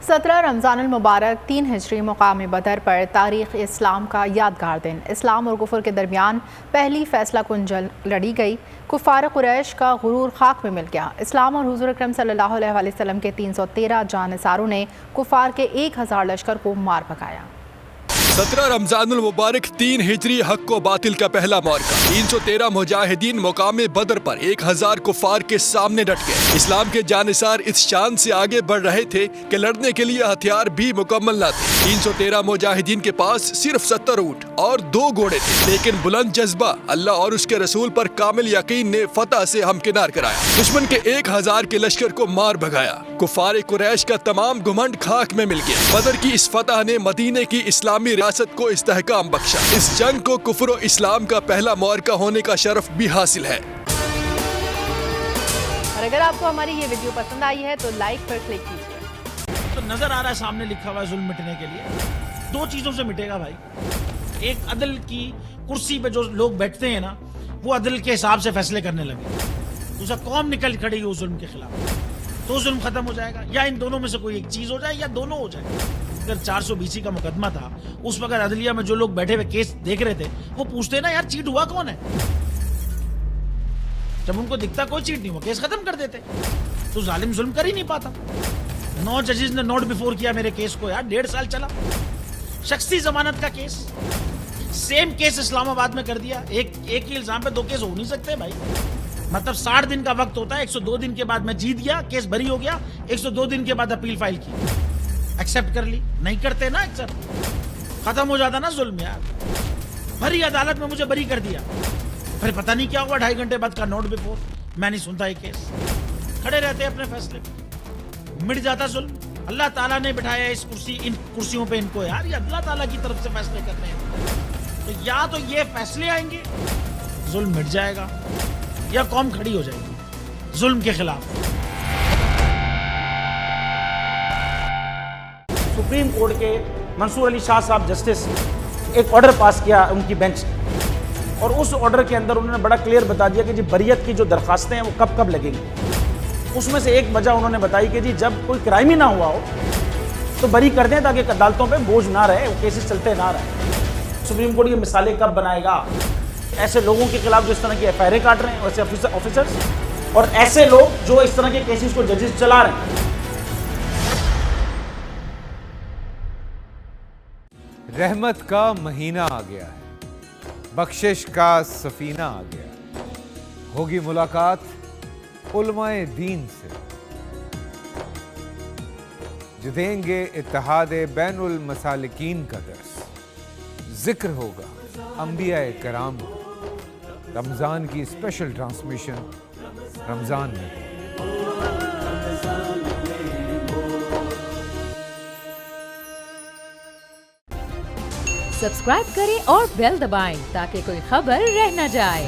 17 रमज़ानुल मुबारक 3 हिजरी मुकाम बदर पर तारीख़ इस्लाम का यादगार दिन। इस्लाम और कुफर के दरमियान पहली फैसला कुन जंग लड़ी गई। कुफार कुरैश का गुरूर खाक में मिल गया। इस्लाम और हुज़ूर अकरम सल्लल्लाहु अलैहि वसल्लम के 313 जानिसारों ने कुफार के 1000 लश्कर को मार भगाया। 17 रमजानुल मुबारक 3 हिजरी हक को बातिल का पहला मौका। 313 मुजाहिदीन मुकामे बदर पर 1000 कुफार के सामने डट गए। इस्लाम के जानिसार इस शान से आगे बढ़ रहे थे कि लड़ने के लिए हथियार भी मुकम्मल न थे। 313 मुजाहिदीन के पास सिर्फ 70 ऊंट और 2 घोड़े थे, लेकिन बुलंद जज्बा, अल्लाह और उसके रसूल पर कामिल यकीन ने फतह से हमकिनार कराया। दुश्मन के 1000 के लश्कर को मार भगाया। कुफार कुरैश का तमाम घुमंड खाक में मिल गया। बदर की इस फतह ने मदीने की इस्लामी रियासत को इस्तेहकाम बख्शा। इस जंग को कुफ्र और इस्लाम का पहला मौरका होने का शरफ भी हासिल है। और अगर आपको हमारी ये वीडियो पसंद आई है तो लाइक पर क्लिक कीजिए। तो नजर आ रहा है सामने लिखा हुआ है जुल्म मिटने के लिए 2 चीजों से मिटेगा भाई। एक, अदल की कुर्सी पे जो लोग बैठते हैं ना, वो अदल के हिसाब से फैसले करने लगे। दूसरा, कौम निकल खड़ी हो जुल्म के खिलाफ, तो जुल्म खत्म हो जाएगा। या इन दोनों में से कोई एक चीज हो जाए या दोनों हो जाए। अगर 420 का मुकदमा था, उस वक्त अदलिया में जो लोग बैठे हुए केस देख रहे थे, वो पूछते ना यार चीट हुआ कौन है। जब उनको दिखता कोई चीट नहीं हुआ, केस खत्म कर देते। तो जालिम जुल्म कर ही नहीं पाता। 9 जजेस ने नोट बिफोर किया मेरे केस को यार, 1.5 साल चला। शख्सी जमानत का केस, सेम केस इस्लामाबाद में कर दिया। एक ही इल्जाम पे 2 केस हो नहीं सकते भाई। मतलब 60 दिन का वक्त होता है। 102 दिन के बाद मैं जीत गया, केस बरी हो गया। 102 दिन के बाद अपील फाइल की, एक्सेप्ट कर ली। नहीं करते ना एक्सेप्ट, खत्म हो जाता ना जुल्म यार। भरी अदालत में मुझे बरी कर दिया, फिर पता नहीं क्या हुआ 2.5 घंटे बाद का नोट बिफोर। मैं नहीं सुनता ये केस, खड़े रहते अपने फैसले पे, मिट जाता जुल्म। अल्लाह ताला ने बिठाया इस इन कुर्सियों पे इनको यार, ये अल्लाह ताला की तरफ से फैसले करने हैं। तो या तो ये फैसले आएंगे, जुल्म मिट जाएगा, या कौम खड़ी हो जाएगी जुल्म के खिलाफ। सुप्रीम कोर्ट के मंसूर अली शाह साहब जस्टिस एक ऑर्डर पास किया उनकी बेंच ने, और उस ऑर्डर के अंदर उन्होंने बड़ा क्लियर बता दिया कि जी बरियत की जो दरखास्तें हैं वो कब कब लगेंगी। उसमें से एक वजह उन्होंने बताई कि जी जब कोई क्राइम ही ना हुआ हो तो बरी कर दें, ताकि अदालतों पे बोझ ना रहे, वो केसेस चलते ना रहे। सुप्रीम कोर्ट ये मिसालें कब बनाएगा? ऐसे लोगों के खिलाफ जो इस तरह की एफआईआर काट रहे हैं, वैसे ऑफिसर्स, और ऐसे लोग जो इस तरह के केसेस को जजेस चला रहे हैं। रहमत का महीना आ गया है, बख्शिश का सफीना आ गया। होगी मुलाकात उलमाए दीन से, जो देंगे इत्तेहादे बैनुल मसालिकीन का दर्स। जिक्र होगा अंबियाए कराम का। रमजान की स्पेशल ट्रांसमिशन रमजान में। सब्सक्राइब करें और बेल दबाएं ताकि कोई खबर रह न जाए।